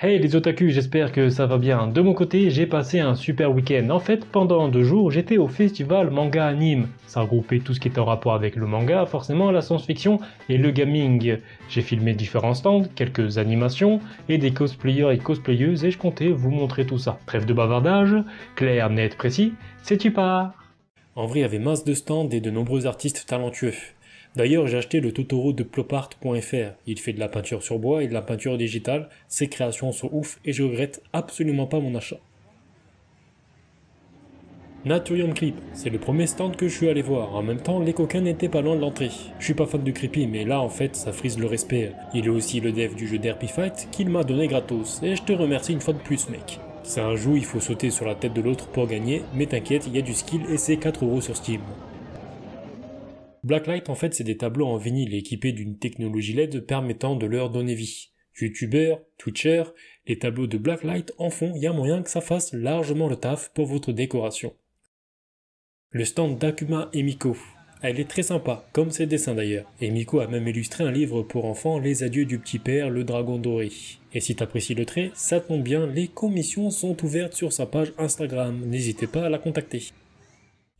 Hey les otakus, j'espère que ça va bien. De mon côté, j'ai passé un super week-end. En fait, pendant 2 jours, j'étais au festival Manga à Nîmes. Ça regroupait tout ce qui était en rapport avec le manga, forcément la science-fiction et le gaming. J'ai filmé différents stands, quelques animations et des cosplayers et cosplayeuses et je comptais vous montrer tout ça. Trêve de bavardage, clair, net, précis, c'est part. En vrai, il y avait masse de stands et de nombreux artistes talentueux. D'ailleurs, j'ai acheté le Totoro de Plopart.fr. Il fait de la peinture sur bois et de la peinture digitale. Ses créations sont ouf et je regrette absolument pas mon achat. Naturium Clip, c'est le premier stand que je suis allé voir. En même temps, les coquins n'étaient pas loin de l'entrée. Je suis pas fan de Creepy, mais là en fait, ça frise le respect. Il est aussi le dev du jeu Derpy Fight qu'il m'a donné gratos. Et je te remercie une fois de plus, mec. C'est un jeu où il faut sauter sur la tête de l'autre pour gagner, mais t'inquiète, il y a du skill et c'est 4€ sur Steam. Blacklight, en fait, c'est des tableaux en vinyle équipés d'une technologie LED permettant de leur donner vie. YouTubers, Twitchers, les tableaux de Blacklight en font, il y a moyen que ça fasse largement le taf pour votre décoration. Le stand d'Akuma Emiko. Elle est très sympa, comme ses dessins d'ailleurs. Emiko a même illustré un livre pour enfants, Les adieux du petit père, le dragon doré. Et si t'apprécies le trait, ça tombe bien, les commissions sont ouvertes sur sa page Instagram, n'hésitez pas à la contacter.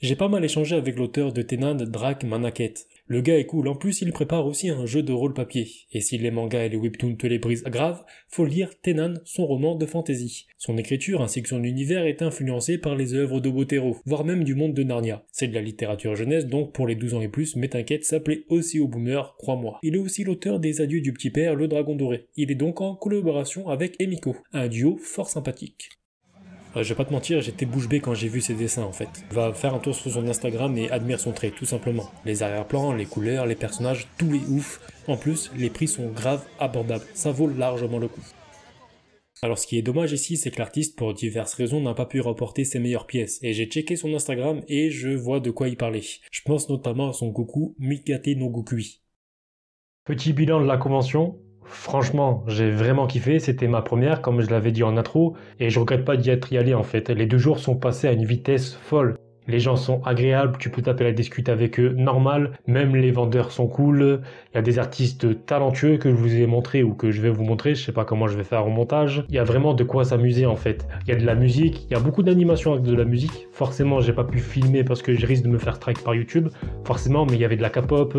J'ai pas mal échangé avec l'auteur de Tenan, Drak Manaket. Le gars est cool, en plus il prépare aussi un jeu de rôle papier. Et si les mangas et les webtoons te les brisent grave, faut lire Tenan, son roman de fantasy. Son écriture ainsi que son univers est influencé par les œuvres de Botero, voire même du monde de Narnia. C'est de la littérature jeunesse, donc pour les 12 ans et plus, mais t'inquiète, ça plaît aussi aux boomers, crois-moi. Il est aussi l'auteur des adieux du petit père, le dragon doré. Il est donc en collaboration avec Emiko, un duo fort sympathique. Je vais pas te mentir, j'étais bouche bée quand j'ai vu ses dessins en fait. Va faire un tour sur son Instagram et admire son trait, tout simplement. Les arrière-plans, les couleurs, les personnages, tout est ouf. En plus, les prix sont grave abordables, ça vaut largement le coup. Alors ce qui est dommage ici, c'est que l'artiste, pour diverses raisons, n'a pas pu rapporter ses meilleures pièces. Et j'ai checké son Instagram et je vois de quoi il parlait. Je pense notamment à son Goku Mikate no Gokui. Petit bilan de la convention. Franchement, j'ai vraiment kiffé, c'était ma première, comme je l'avais dit en intro, et je regrette pas d'y être y allé en fait. Les 2 jours sont passés à une vitesse folle. Les gens sont agréables, tu peux t'appeler à discuter avec eux normal, même les vendeurs sont cool, il y a des artistes talentueux que je vous ai montré ou que je vais vous montrer, je sais pas comment je vais faire au montage. Il y a vraiment de quoi s'amuser en fait. Il y a de la musique, il y a beaucoup d'animations avec de la musique. Forcément, j'ai pas pu filmer parce que je risque de me faire strike par YouTube, forcément, mais il y avait de la K-pop,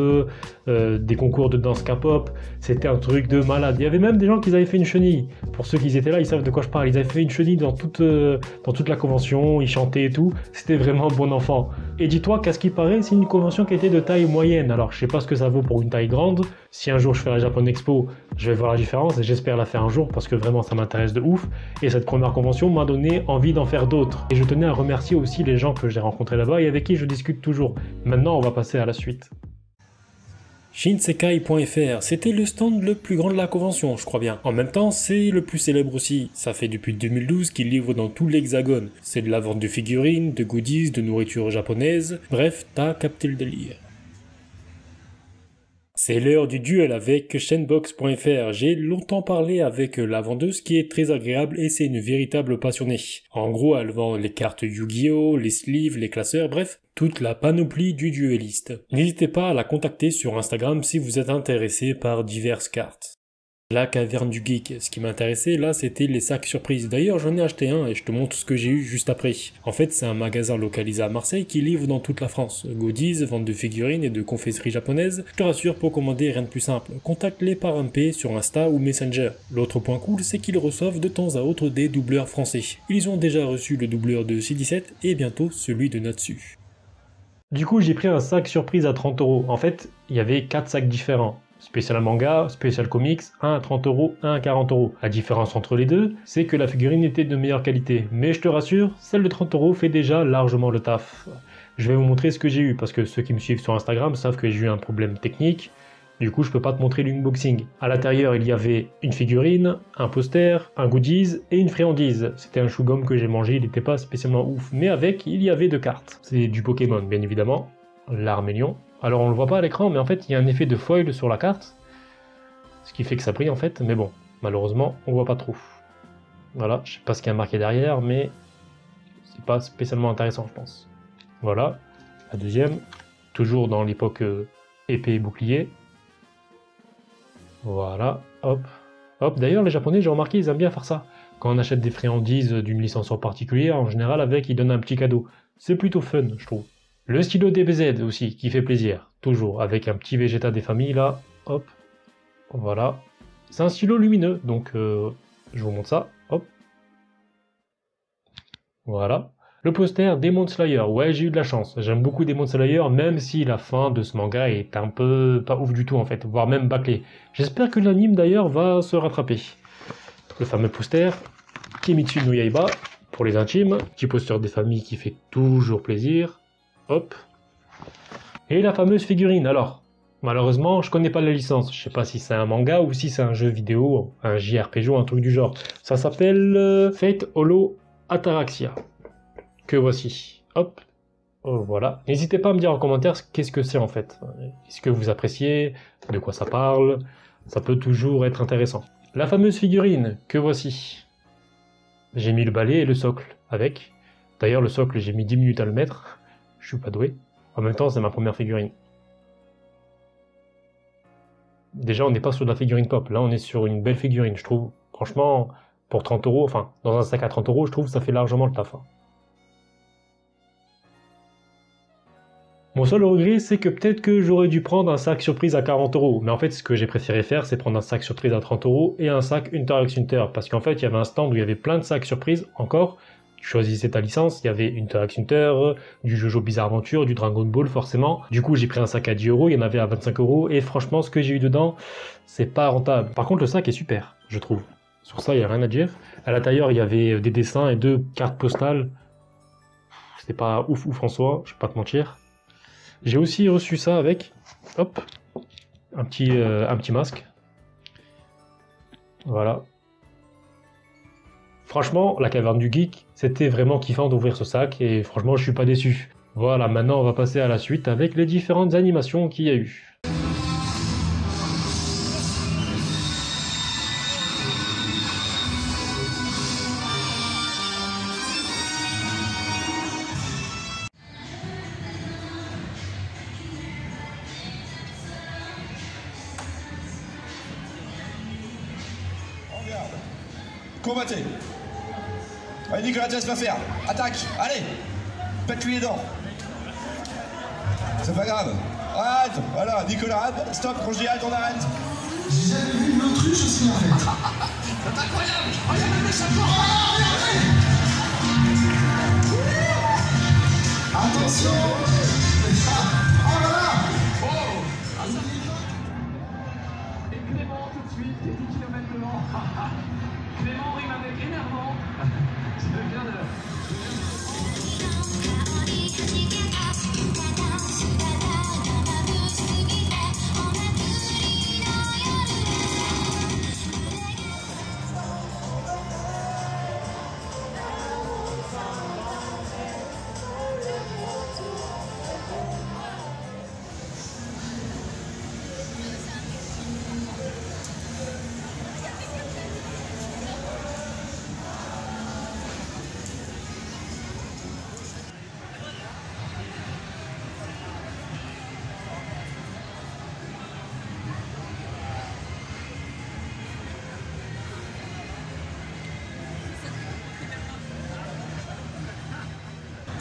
des concours de danse K-pop, c'était un truc de malade. Il y avait même des gens qui avaient fait une chenille. Pour ceux qui étaient là, ils savent de quoi je parle. Ils avaient fait une chenille dans toute la convention, ils chantaient et tout. C'était vraiment bon enfant. Et dis-toi qu'à ce qui paraît, c'est une convention qui était de taille moyenne. Alors, je sais pas ce que ça vaut pour une taille grande. Si un jour je fais la Japan Expo, je vais voir la différence et j'espère la faire un jour parce que vraiment ça m'intéresse de ouf. Et cette première convention m'a donné envie d'en faire d'autres. Et je tenais à remercier aussi les gens que j'ai rencontrés là-bas et avec qui je discute toujours. Maintenant, on va passer à la suite. Shinsekai.fr, c'était le stand le plus grand de la convention, je crois bien. En même temps, c'est le plus célèbre aussi. Ça fait depuis 2012 qu'il livre dans tout l'hexagone. C'est de la vente de figurines, de goodies, de nourriture japonaise. Bref, t'as capté le délire. C'est l'heure du duel avec Shenbox.fr. J'ai longtemps parlé avec la vendeuse qui est très agréable et c'est une véritable passionnée. En gros, elle vend les cartes Yu-Gi-Oh, les sleeves, les classeurs, bref, toute la panoplie du dueliste. N'hésitez pas à la contacter sur Instagram si vous êtes intéressé par diverses cartes. La caverne du geek. Ce qui m'intéressait là, c'était les sacs surprises. D'ailleurs, j'en ai acheté un et je te montre ce que j'ai eu juste après. En fait, c'est un magasin localisé à Marseille qui livre dans toute la France. Goodies, vente de figurines et de confesseries japonaises. Je te rassure, pour commander, rien de plus simple. Contacte-les par MP sur Insta ou Messenger. L'autre point cool, c'est qu'ils reçoivent de temps à autre des doubleurs français. Ils ont déjà reçu le doubleur de C17 et bientôt celui de Natsu. Du coup, j'ai pris un sac surprise à 30€. En fait, il y avait 4 sacs différents. Spécial manga, spécial comics, un à 30€, un à 40€. La différence entre les deux, c'est que la figurine était de meilleure qualité. Mais je te rassure, celle de 30€ fait déjà largement le taf. Je vais vous montrer ce que j'ai eu, parce que ceux qui me suivent sur Instagram savent que j'ai eu un problème technique. Du coup, je peux pas te montrer l'unboxing. À l'intérieur, il y avait une figurine, un poster, un goodies et une friandise. C'était un chewing-gum que j'ai mangé, il n'était pas spécialement ouf. Mais avec, il y avait 2 cartes. C'est du Pokémon, bien évidemment. L'Armélion. Alors on le voit pas à l'écran, mais en fait il y a un effet de foil sur la carte, ce qui fait que ça brille en fait, mais bon, malheureusement on voit pas trop. Voilà, je sais pas ce qu'il y a marqué derrière, mais c'est pas spécialement intéressant je pense. Voilà, la deuxième, toujours dans l'époque épée et bouclier. Voilà, hop, Hop, d'ailleurs, les Japonais, j'ai remarqué, ils aiment bien faire ça. Quand on achète des friandises d'une licence en particulier, en général, avec, ils donnent un petit cadeau. C'est plutôt fun, je trouve. Le stylo DBZ aussi, qui fait plaisir. Toujours, avec un petit Vegeta des familles, là. Hop. Voilà. C'est un stylo lumineux, donc je vous montre ça. Hop. Voilà. Le poster Demon Slayer. Ouais, j'ai eu de la chance. J'aime beaucoup Demon Slayer, même si la fin de ce manga est un peu pas ouf du tout, en fait. Voire même bâclé. J'espère que l'anime, d'ailleurs, va se rattraper. Le fameux poster Kimetsu no Yaiba, pour les intimes. Petit poster des familles qui fait toujours plaisir. Hop. Et la fameuse figurine. Alors, malheureusement, je connais pas la licence. Je sais pas si c'est un manga ou si c'est un jeu vidéo, un JRPG ou un truc du genre. Ça s'appelle Fate Holo Ataraxia. Que voici. Hop. Oh, voilà. N'hésitez pas à me dire en commentaire qu'est-ce que c'est en fait. Est-ce que vous appréciez? De quoi ça parle? Ça peut toujours être intéressant. La fameuse figurine. Que voici. J'ai mis le balai et le socle avec. D'ailleurs, le socle, j'ai mis 10 minutes à le mettre. Je suis pas doué. En même temps, c'est ma première figurine. Déjà, on n'est pas sur de la figurine pop. Là, on est sur une belle figurine, je trouve. Franchement, pour 30 €, enfin, dans un sac à 30 €, je trouve que ça fait largement le taf. Mon seul regret, c'est que peut-être que j'aurais dû prendre un sac surprise à 40 €. Mais en fait, ce que j'ai préféré faire, c'est prendre un sac surprise à 30 € et un sac Hunter x Hunter. Parce qu'en fait, il y avait un stand où il y avait plein de sacs surprises encore. Tu choisissais ta licence, il y avait Hunter x Hunter, du Jojo Bizarre Adventure, du Dragon Ball forcément. Du coup, j'ai pris un sac à 10 €, il y en avait à 25 €. Et franchement, ce que j'ai eu dedans, c'est pas rentable. Par contre, le sac est super, je trouve. Sur ça, il n'y a rien à dire. À l'intérieur, il y avait des dessins et 2 cartes postales. C'était pas ouf en soi, je vais pas te mentir. J'ai aussi reçu ça avec, hop, un petit masque. Voilà. Franchement, la caverne du geek, c'était vraiment kiffant d'ouvrir ce sac et franchement, je suis pas déçu. Voilà, maintenant on va passer à la suite avec les différentes animations qu'il y a eu. Combattez. Allez, Nicolas, tu laisses pas faire. Attaque. Allez. Pète-lui les dents. C'est pas grave. Arrête. Voilà, Nicolas, arrête. Stop. Quand je dis arrête, on arrête. J'ai jamais vu une autruche aussi en fait. C'est incroyable. Regarde le méchant. Attention. Oh là là. Et Clément tout de suite, les 10 km devant. Clément rime avec énervant. Je viens de...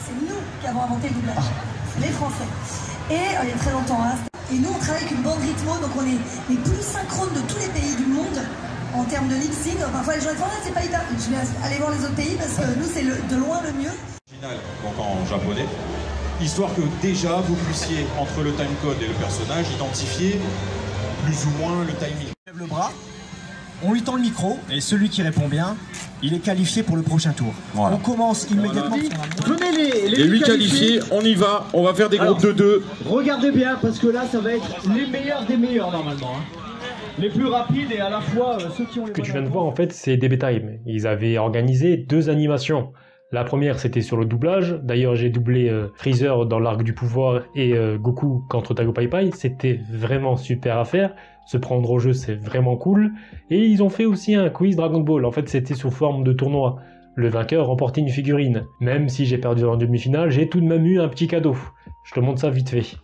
C'est nous qui avons inventé le doublage, c'est les Français. Et il y a très longtemps, hein, et nous on travaille avec une bande rythmo, donc on est les plus synchrones de tous les pays du monde en termes de lip sync. Parfois les gens disent c'est pas hyper, je vais aller voir les autres pays parce que nous c'est de loin le mieux. Donc en japonais, histoire que déjà vous puissiez, entre le timecode et le personnage, identifier plus ou moins le timing. On lève le bras, on lui tend le micro, et celui qui répond bien, il est qualifié pour le prochain tour. Voilà. On commence immédiatement. Venez les 8 qualifiés, on y va, on va faire des groupes de 2. Regardez bien, parce que là, ça va être les meilleurs des meilleurs, normalement. Les plus rapides et à la fois ceux qui ont les... Ce que tu viens de voir, en fait, c'est DB Time. Ils avaient organisé 2 animations. La première, c'était sur le doublage. D'ailleurs, j'ai doublé Freezer dans l'Arc du Pouvoir et Goku contre Tago Pai Pai. C'était vraiment super à faire. Se prendre au jeu, c'est vraiment cool. Et ils ont fait aussi un quiz Dragon Ball. En fait, c'était sous forme de tournoi. Le vainqueur remportait une figurine. Même si j'ai perdu en demi-finale, j'ai tout de même eu un petit cadeau. Je te montre ça vite fait.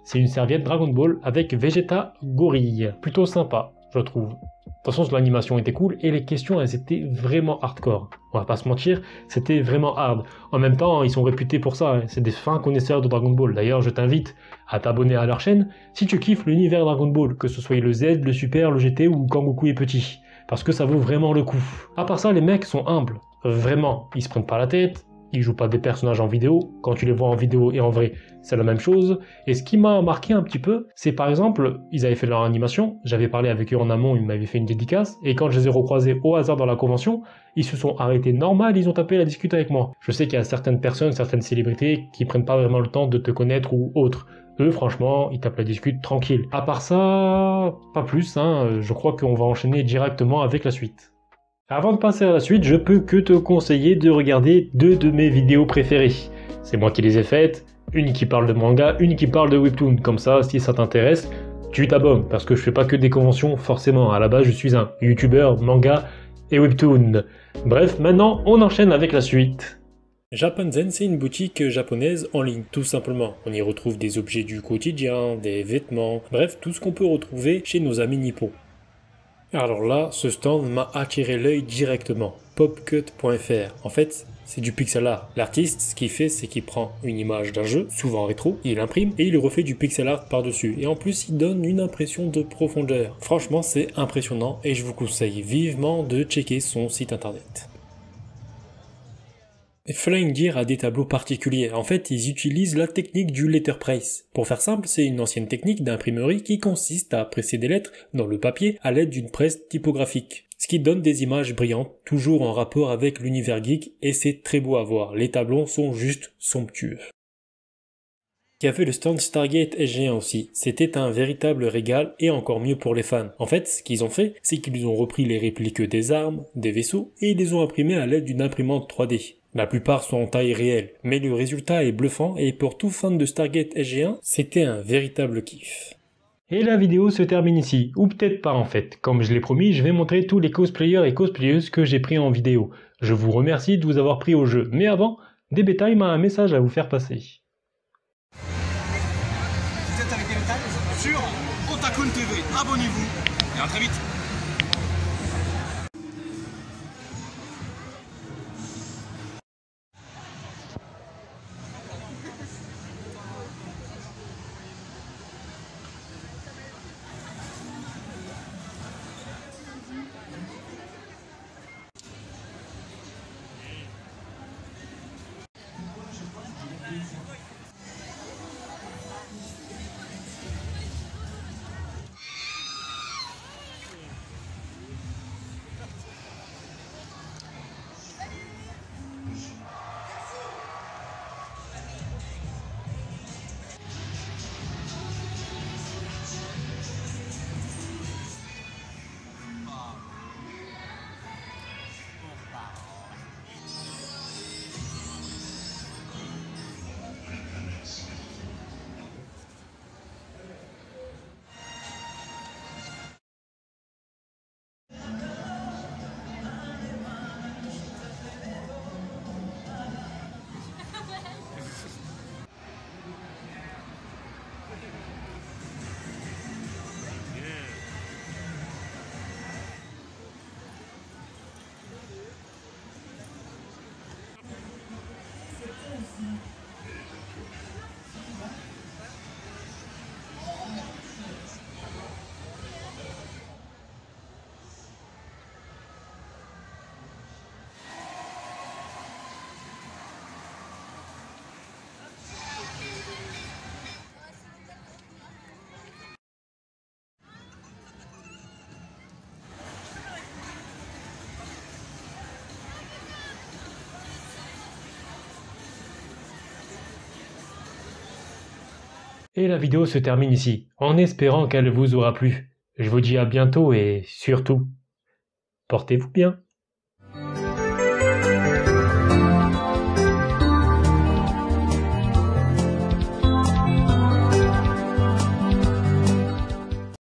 C'est une serviette Dragon Ball avec Vegeta Gorille. Plutôt sympa, je trouve. De toute façon, l'animation était cool et les questions, elles étaient vraiment hardcore. On va pas se mentir, c'était vraiment hard. En même temps, ils sont réputés pour ça, hein. C'est des fins connaisseurs de Dragon Ball. D'ailleurs, je t'invite à t'abonner à leur chaîne si tu kiffes l'univers Dragon Ball, que ce soit le Z, le Super, le GT ou quand Goku est petit. Parce que ça vaut vraiment le coup. À part ça, les mecs sont humbles. Vraiment, ils se prennent pas la tête. Ils jouent pas des personnages en vidéo, quand tu les vois en vidéo et en vrai, c'est la même chose. Et ce qui m'a marqué un petit peu, c'est par exemple, ils avaient fait leur animation, j'avais parlé avec eux en amont, ils m'avaient fait une dédicace, et quand je les ai recroisés au hasard dans la convention, ils se sont arrêtés normal, ils ont tapé la discute avec moi. Je sais qu'il y a certaines personnes, certaines célébrités qui prennent pas vraiment le temps de te connaître ou autre. Eux, franchement, ils tapent la discute tranquille. À part ça, pas plus, hein, je crois qu'on va enchaîner directement avec la suite. Avant de passer à la suite, je peux que te conseiller de regarder 2 de mes vidéos préférées. C'est moi qui les ai faites, une qui parle de manga, une qui parle de webtoon. Comme ça, si ça t'intéresse, tu t'abonnes, parce que je fais pas que des conventions, forcément. À la base, je suis un youtubeur, manga et webtoon. Bref, maintenant, on enchaîne avec la suite. Japan Zen, c'est une boutique japonaise en ligne, tout simplement. On y retrouve des objets du quotidien, des vêtements, bref, tout ce qu'on peut retrouver chez nos amis nippons. Alors là, ce stand m'a attiré l'œil directement. Popcut.fr. En fait, c'est du pixel art. L'artiste, ce qu'il fait, c'est qu'il prend une image d'un jeu, souvent rétro, il l'imprime et il refait du pixel art par-dessus. Et en plus, il donne une impression de profondeur. Franchement, c'est impressionnant et je vous conseille vivement de checker son site internet. Flying Gear a des tableaux particuliers. En fait, ils utilisent la technique du letterpress. Pour faire simple, c'est une ancienne technique d'imprimerie qui consiste à presser des lettres dans le papier à l'aide d'une presse typographique. Ce qui donne des images brillantes, toujours en rapport avec l'univers geek, et c'est très beau à voir. Les tableaux sont juste somptueux. Qui a fait le stand Stargate SG1 aussi. C'était un véritable régal et encore mieux pour les fans. En fait, ce qu'ils ont fait, c'est qu'ils ont repris les répliques des armes, des vaisseaux, et ils les ont imprimés à l'aide d'une imprimante 3D. La plupart sont en taille réelle, mais le résultat est bluffant et pour tout fan de Stargate SG1, c'était un véritable kiff. Et la vidéo se termine ici, ou peut-être pas en fait. Comme je l'ai promis, je vais montrer tous les cosplayers et cosplayeuses que j'ai pris en vidéo. Je vous remercie de vous avoir pris au jeu, mais avant, DBTime a un message à vous faire passer. Vous êtes avec DBTime sur Otakun TV. Abonnez-vous et à très vite. Et la vidéo se termine ici, en espérant qu'elle vous aura plu. Je vous dis à bientôt et surtout, portez-vous bien.